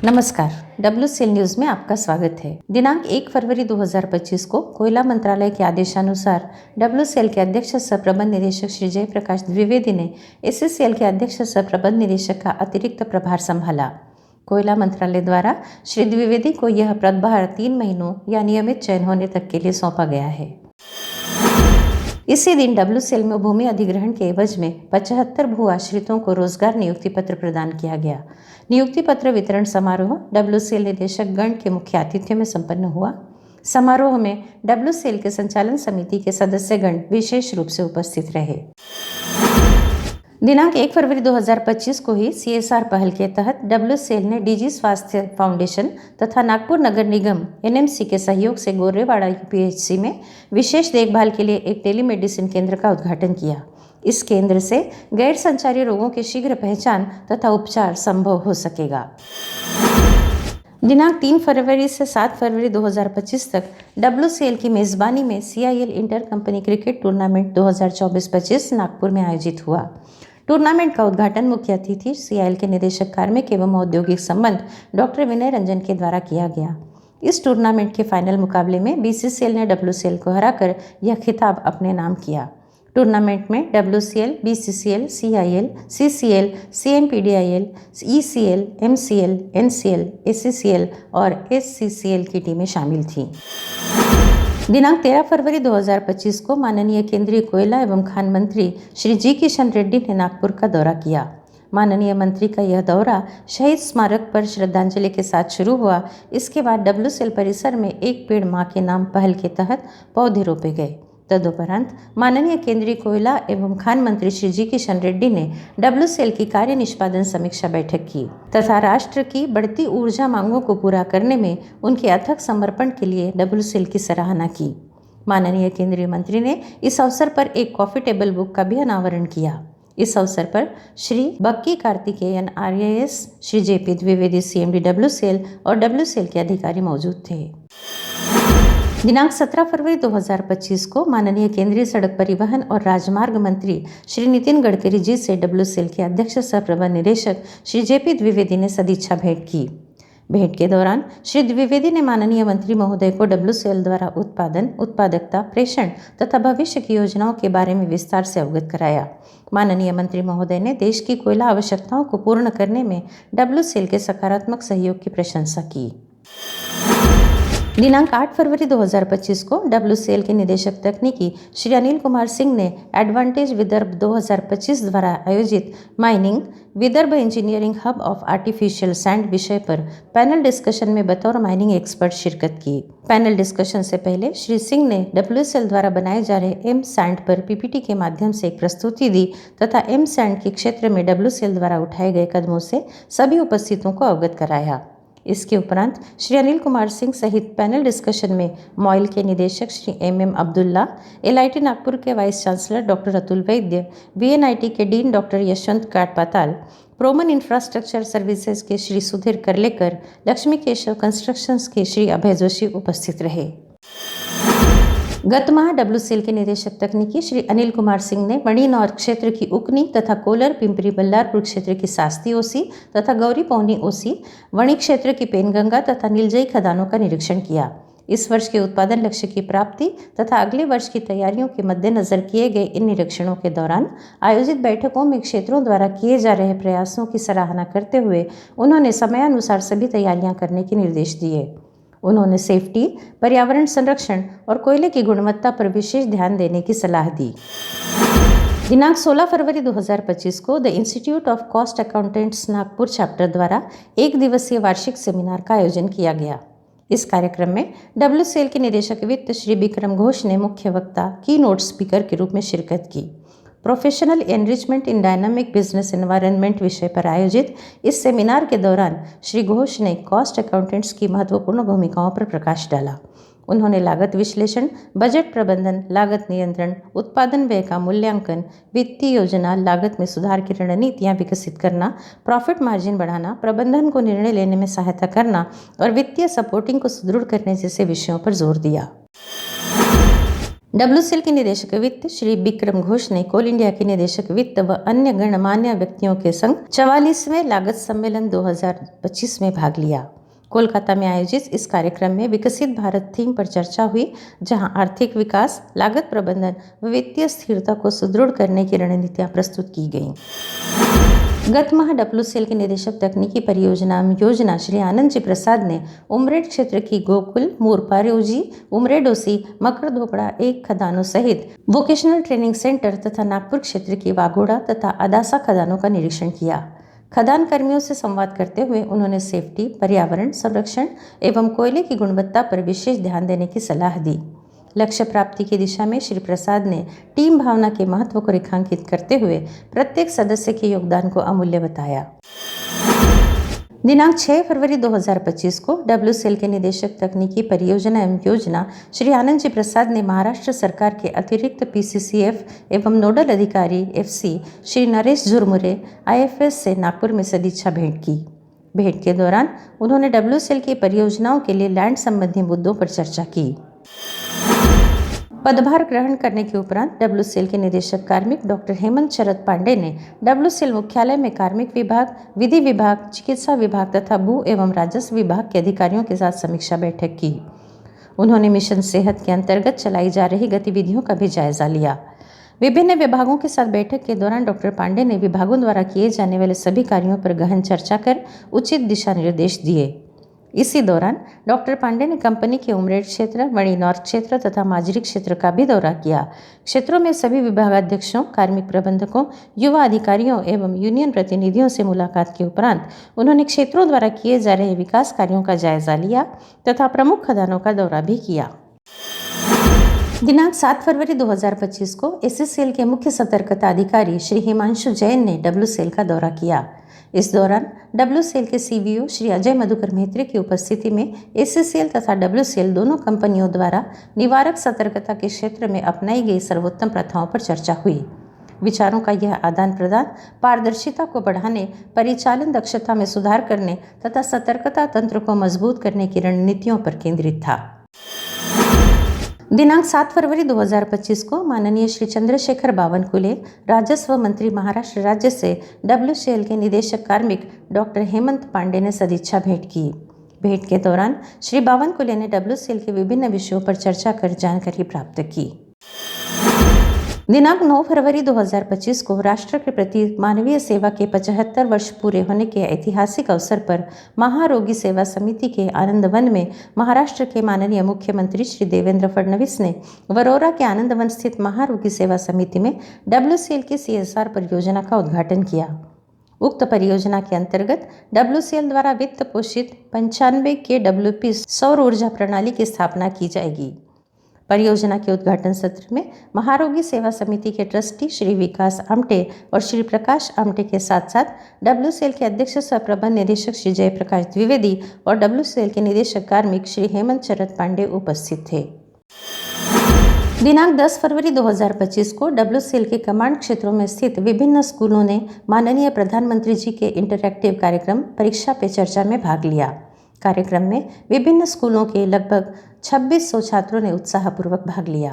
नमस्कार, WCL news में आपका स्वागत है। दिनांक 1 फरवरी 2025 को कोयला मंत्रालय के आदेशानुसार WCL के अध्यक्ष सह प्रबंध निदेशक श्री जयप्रकाश द्विवेदी ने SCCL के अध्यक्ष सह प्रबंध निदेशक का अतिरिक्त प्रभार संभाला। कोयला मंत्रालय द्वारा श्री द्विवेदी को यह प्रभार 3 महीनों या नियमित चयन होने तक के लिए सौंपा गया है। इसी दिन WCL में भूमि अधिग्रहण के एवज में 75 भू आश्रितों को रोजगार नियुक्ति पत्र प्रदान किया गया। नियुक्ति पत्र वितरण समारोह WCL निदेशक गण के मुख्य आतिथ्य में संपन्न हुआ। समारोह में WCL के संचालन समिति के सदस्यगण विशेष रूप से उपस्थित रहे। दिनांक 1 फरवरी 2025 को ही CSR पहल के तहत WCL ने DG स्वास्थ्य फाउंडेशन तथा नागपुर नगर निगम NMC के सहयोग से गोरेवाड़ा UPHC में विशेष देखभाल के लिए एक टेलीमेडिसिन केंद्र का उद्घाटन किया। इस केंद्र से गैर संचारी रोगों की शीघ्र पहचान तथा उपचार संभव हो सकेगा। दिनांक 3 फरवरी से 7 फरवरी 2025 तक WCL की मेज़बानी में CIL inter company cricket tournament 2024-25 Nagpur में आयोजित हुआ। टूर्नामेंट का उद्घाटन मुख्य अतिथि CIL के निदेशक कार्मिक एवं औद्योगिक संबंध डॉक्टर विनय रंजन के द्वारा किया गया। इस टूर्नामेंट के फाइनल मुकाबले में BCCL ने WCL को हराकर यह खिताब अपने नाम किया। टूर्नामेंट में WCL, BCCL, CIL, CCL, CMPDIL, ECL, MCL, NCL, SCCL और SCCL की टीमें शामिल थीं। दिनांक 13 फरवरी 2025 को माननीय केंद्रीय कोयला एवं खान मंत्री श्री जी किशन रेड्डी ने नागपुर का दौरा किया। माननीय मंत्री का यह दौरा शहीद स्मारक पर श्रद्धांजलि के साथ शुरू हुआ। इसके बाद WCL परिसर में एक पेड़ मां के नाम पहल के तहत पौधे रोपे गए। तदुपरांत माननीय केंद्रीय कोयला एवं खान मंत्री श्री जी किशन रेड्डी ने WCL की कार्य निष्पादन समीक्षा बैठक की तथा राष्ट्र की बढ़ती ऊर्जा मांगों को पूरा करने में उनके अथक समर्पण के लिए WCL की सराहना की। माननीय केंद्रीय मंत्री ने इस अवसर पर एक कॉफी टेबल बुक का भी अनावरण किया। इस अवसर पर श्री बक्की Karthikeyan RAS, Shri JP Dwivedi CMD WCL और WCL के अधिकारी मौजूद थे। दिनांक 17 फरवरी 2025 को माननीय केंद्रीय सड़क परिवहन और राजमार्ग मंत्री श्री नितिन गडकरी जी से WCL के अध्यक्ष सह प्रबंध निदेशक श्री JP द्विवेदी ने सदिच्छा भेंट की। भेंट के दौरान श्री द्विवेदी ने माननीय मंत्री महोदय को WCL द्वारा उत्पादन, उत्पादकता, प्रेषण तथा भविष्य की योजनाओं के बारे में विस्तार से अवगत कराया। माननीय मंत्री महोदय ने देश की कोयला आवश्यकताओं को पूर्ण करने में WCL के सकारात्मक सहयोग की प्रशंसा की। दिनांक 8 फरवरी 2025 को WCL के निदेशक तकनीकी श्री अनिल कुमार सिंह ने एडवांटेज विदर्भ 2025 द्वारा आयोजित mining Vidarbha engineering hub of artificial sand विषय पर पैनल डिस्कशन में बतौर माइनिंग एक्सपर्ट शिरकत की। पैनल डिस्कशन से पहले श्री सिंह ने WCL द्वारा बनाए जा रहे M सैंड पर PPT के माध्यम से एक प्रस्तुति दी तथा M सैंड के क्षेत्र में WCL द्वारा उठाए गए कदमों से सभी उपस्थितों को अवगत कराया। इसके उपरांत श्री अनिल कुमार सिंह सहित पैनल डिस्कशन में मॉइल के निदेशक श्री MM अब्दुल्ला, LIT नागपुर के vice chancellor doctor Atul Vaidya, VNIT के dean doctor Yashwant Katpatal, Proman infrastructure services के श्री सुधीर करलेकर, लक्ष्मी केशव कंस्ट्रक्शंस के श्री अभय जोशी उपस्थित रहे। गत माह WCL के निदेशक तकनीकी श्री अनिल कुमार सिंह ने मणिनौर क्षेत्र की उकनी तथा कोलर पिंपरी बल्लारपुर क्षेत्र की सास्ती OC तथा गौरी पौनी OC, वणी क्षेत्र की पेनगंगा तथा नीलजई खदानों का निरीक्षण किया। इस वर्ष के उत्पादन लक्ष्य की प्राप्ति तथा अगले वर्ष की तैयारियों के मद्देनजर किए गए इन निरीक्षणों के दौरान आयोजित बैठकों में क्षेत्रों द्वारा किए जा रहे प्रयासों की सराहना करते हुए उन्होंने समयानुसार सभी तैयारियां करने के निर्देश दिए। उन्होंने सेफ्टी, पर्यावरण संरक्षण और कोयले की गुणवत्ता पर विशेष ध्यान देने की सलाह दी। दिनांक 16 फरवरी 2025 को the institute of cost accountants Nagpur chapter द्वारा एक दिवसीय वार्षिक सेमिनार का आयोजन किया गया। इस कार्यक्रम में WCL के निदेशक वित्त श्री विक्रम घोष ने मुख्य वक्ता की नोट स्पीकर के रूप में शिरकत की। प्रोफेशनल एनरिचमेंट इन डायनामिक बिजनेस एनवायरनमेंट विषय पर आयोजित इस सेमिनार के दौरान श्री घोष ने कॉस्ट अकाउंटेंट्स की महत्वपूर्ण भूमिकाओं पर प्रकाश डाला। उन्होंने लागत विश्लेषण, बजट प्रबंधन, लागत नियंत्रण, उत्पादन व्यय का मूल्यांकन, वित्तीय योजना, लागत में सुधार की रणनीतियाँ विकसित करना, प्रॉफिट मार्जिन बढ़ाना, प्रबंधन को निर्णय लेने में सहायता करना और वित्तीय सपोर्टिंग को सुदृढ़ करने जैसे विषयों पर जोर दिया। WCL के निदेशक वित्त श्री विक्रम घोष ने कोल इंडिया के निदेशक वित्त व अन्य गणमान्य व्यक्तियों के संग 44वें लागत सम्मेलन 2025 में भाग लिया। कोलकाता में आयोजित इस कार्यक्रम में विकसित भारत थीम पर चर्चा हुई, जहां आर्थिक विकास, लागत प्रबंधन व वित्तीय स्थिरता को सुदृढ़ करने की रणनीतियां प्रस्तुत की गईं। गत माह WCL के निदेशक तकनीकी परियोजना योजना श्री आनंद जी प्रसाद ने उमरेड क्षेत्र की गोकुल, मोरपारोजी, उमरेडोसी, मकरधोपड़ा एक खदानों सहित वोकेशनल ट्रेनिंग सेंटर तथा नागपुर क्षेत्र की वाघोड़ा तथा अदासा खदानों का निरीक्षण किया। खदान कर्मियों से संवाद करते हुए उन्होंने सेफ्टी, पर्यावरण संरक्षण एवं कोयले की गुणवत्ता पर विशेष ध्यान देने की सलाह दी। लक्ष्य प्राप्ति की दिशा में श्री प्रसाद ने टीम भावना के महत्व को रेखांकित करते हुए प्रत्येक सदस्य के योगदान को अमूल्य बताया। दिनांक 6 फरवरी 2025 को WCL के निदेशक तकनीकी परियोजना एवं योजना श्री आनंद जी प्रसाद ने महाराष्ट्र सरकार के अतिरिक्त PCCF एवं नोडल अधिकारी FC श्री नरेश झुरमुरे IFS से नागपुर में सदिच्छा भेंट की। भेंट के दौरान उन्होंने WCL की परियोजनाओं के लिए लैंड संबंधी मुद्दों पर चर्चा की। पदभार ग्रहण करने के उपरांत WCL के निदेशक कार्मिक डॉक्टर हेमंत शरद पांडे ने WCL मुख्यालय में कार्मिक विभाग, विधि विभाग, चिकित्सा विभाग तथा भू एवं राजस्व विभाग के अधिकारियों के साथ समीक्षा बैठक की। उन्होंने मिशन सेहत के अंतर्गत चलाई जा रही गतिविधियों का भी जायजा लिया। विभिन्न विभागों के साथ बैठक के दौरान डॉक्टर पांडे ने विभागों द्वारा किए जाने वाले सभी कार्यों पर गहन चर्चा कर उचित दिशा निर्देश दिए। इसी दौरान डॉक्टर पांडे ने कंपनी के उमरेड क्षेत्र, मणि नॉर्थ क्षेत्र तथा माजरी क्षेत्र का भी दौरा किया। क्षेत्रों में सभी विभागाध्यक्षों, कार्मिक प्रबंधकों, युवा अधिकारियों एवं यूनियन प्रतिनिधियों से मुलाकात के उपरांत उन्होंने क्षेत्रों द्वारा किए जा रहे विकास कार्यों का जायजा लिया तथा प्रमुख खदानों का दौरा भी किया। दिनांक 7 फरवरी 2025 को SCCL के मुख्य सतर्कता अधिकारी श्री हिमांशु जैन ने WCL का दौरा किया। इस दौरान WCL के CVO श्री अजय मधुकर मेहत्रे की उपस्थिति में SCCL तथा WCL दोनों कंपनियों द्वारा निवारक सतर्कता के क्षेत्र में अपनाई गई सर्वोत्तम प्रथाओं पर चर्चा हुई। विचारों का यह आदान प्रदान पारदर्शिता को बढ़ाने, परिचालन दक्षता में सुधार करने तथा सतर्कता तंत्र को मजबूत करने की रणनीतियों पर केंद्रित था। दिनांक 7 फरवरी 2025 को माननीय श्री चंद्रशेखर बावनकुले, राजस्व मंत्री महाराष्ट्र राज्य से WCL के निदेशक कार्मिक डॉक्टर हेमंत पांडे ने सदिच्छा भेंट की। भेंट के दौरान श्री बावनकुले ने WCL के विभिन्न विषयों पर चर्चा कर जानकारी प्राप्त की। दिनांक 9 फरवरी 2025 को राष्ट्र के प्रति मानवीय सेवा के 75 वर्ष पूरे होने के ऐतिहासिक अवसर पर महारोगी सेवा समिति के आनंदवन में महाराष्ट्र के माननीय मुख्यमंत्री श्री देवेंद्र फडणवीस ने वरोरा के आनंदवन स्थित महारोगी सेवा समिति में WCL की CSR परियोजना का उद्घाटन किया। उक्त परियोजना के अंतर्गत WCL द्वारा वित्त पोषित 95 kWp सौर ऊर्जा प्रणाली की स्थापना की जाएगी। परियोजना के उद्घाटन सत्र में महारोगी सेवा समिति के ट्रस्टी श्री विकास आमटे और श्री प्रकाश आमटे के साथ साथ WCL के अध्यक्ष सह प्रबंध निदेशक श्री जयप्रकाश द्विवेदी और WCL के निदेशक कार्मिक श्री हेमंत शरद पांडे उपस्थित थे। दिनांक 10 फरवरी 2025 को WCL के कमांड क्षेत्रों में स्थित विभिन्न स्कूलों ने माननीय प्रधानमंत्री जी के इंटरैक्टिव कार्यक्रम परीक्षा पे चर्चा में भाग लिया। कार्यक्रम में विभिन्न स्कूलों के लगभग 2600 छात्रों ने उत्साहपूर्वक भाग लिया।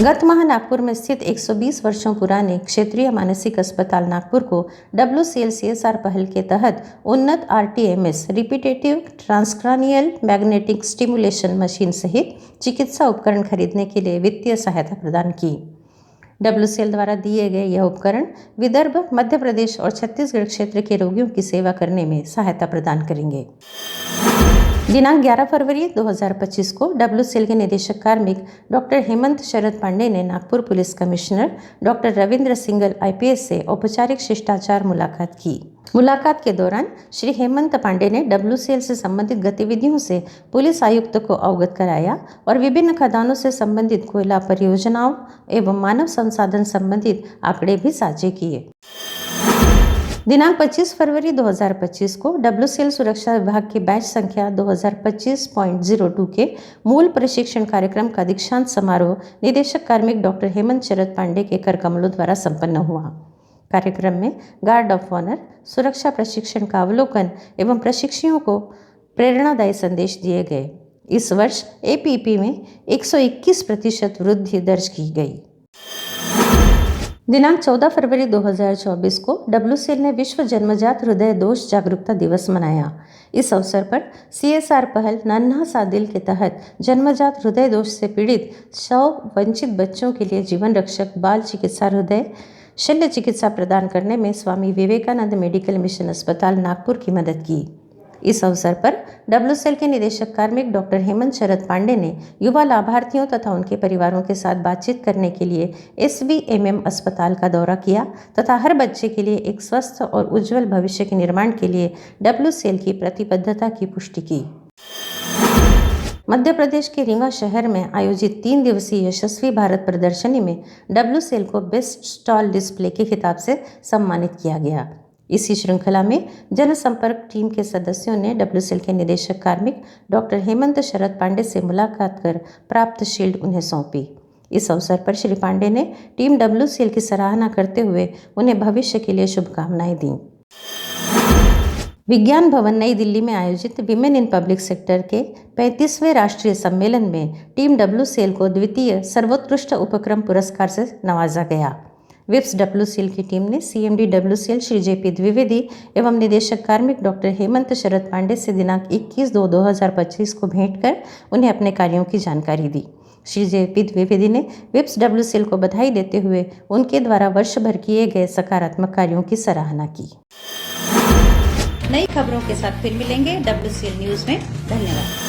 गत माह नागपुर में स्थित 120 वर्षों पुराने क्षेत्रीय मानसिक अस्पताल नागपुर को WCL CSR पहल के तहत उन्नत RTMS repetitive transcranial magnetic stimulation machine सहित चिकित्सा उपकरण खरीदने के लिए वित्तीय सहायता प्रदान की। WCL द्वारा दिए गए यह उपकरण विदर्भ, मध्य प्रदेश और छत्तीसगढ़ क्षेत्र के रोगियों की सेवा करने में सहायता प्रदान करेंगे। दिनांक 11 फरवरी 2025 को WCL के निदेशक कार्मिक डॉक्टर हेमंत शरद पांडे ने Nagpur police commissioner doctor Ravindra single IPS से औपचारिक शिष्टाचार मुलाकात की। मुलाकात के दौरान श्री हेमंत पांडे ने WCL से संबंधित गतिविधियों से पुलिस आयुक्त को अवगत कराया और विभिन्न खदानों से संबंधित कोयला परियोजनाओं एवं मानव संसाधन संबंधित आंकड़े भी साझे किए। दिनांक 25 फरवरी 2025 को WCL सुरक्षा विभाग के बैच संख्या 2025.02 के मूल प्रशिक्षण कार्यक्रम का दीक्षांत समारोह निदेशक कार्मिक डॉक्टर हेमंत शरद पांडे के कर कमलों द्वारा संपन्न हुआ। कार्यक्रम में गार्ड ऑफ ऑनर, सुरक्षा प्रशिक्षण का अवलोकन एवं प्रशिक्षुओं को प्रेरणादायी संदेश दिए गए। इस वर्ष एपीपी में 121% वृद्धि दर्ज की गई। दिनांक 14 फरवरी 2024 को WCL ने विश्व जन्मजात हृदय दोष जागरूकता दिवस मनाया। इस अवसर पर CSR पहल नन्हा सा दिल के तहत जन्मजात हृदय दोष से पीड़ित 100 वंचित बच्चों के लिए जीवन रक्षक बाल चिकित्सा हृदय शल्य चिकित्सा प्रदान करने में स्वामी विवेकानंद मेडिकल मिशन अस्पताल नागपुर की मदद की। इस अवसर पर WCL के निदेशक कार्मिक डॉक्टर हेमंत शरद पांडे ने युवा लाभार्थियों तथा उनके परिवारों के साथ बातचीत करने के लिए SVMM अस्पताल का दौरा किया तथा हर बच्चे के लिए एक स्वस्थ और उज्जवल भविष्य के निर्माण के लिए WCL की प्रतिबद्धता की पुष्टि की। मध्य प्रदेश के रीवा शहर में आयोजित 3 दिवसीय यशस्वी भारत प्रदर्शनी में WCL को बेस्ट स्टॉल डिस्प्ले के खिताब से सम्मानित किया गया। इसी श्रृंखला में जनसंपर्क टीम के सदस्यों ने WCL के निदेशक कार्मिक डॉक्टर हेमंत शरद पांडे से मुलाकात कर प्राप्त शील्ड उन्हें सौंपी। इस अवसर पर श्री पांडे ने टीम WCL की सराहना करते हुए उन्हें भविष्य के लिए शुभकामनाएं दी। विज्ञान भवन नई दिल्ली में आयोजित विमेन इन पब्लिक सेक्टर के 35वें राष्ट्रीय सम्मेलन में टीम WCL को द्वितीय सर्वोत्कृष्ट उपक्रम पुरस्कार से नवाजा गया। विप्स WCL की टीम ने CMD WCL Shri JP Dwivedi एवं निदेशक कार्मिक डॉक्टर हेमंत शरद पांडे से दिनांक 21/2/2025 को भेंट कर उन्हें अपने कार्यों की जानकारी दी। श्री JP द्विवेदी ने विप्स WCL को बधाई देते हुए उनके द्वारा वर्ष भर किए गए सकारात्मक कार्यों की सराहना की। नई खबरों के साथ फिर मिलेंगे WCL न्यूज़ में। धन्यवाद।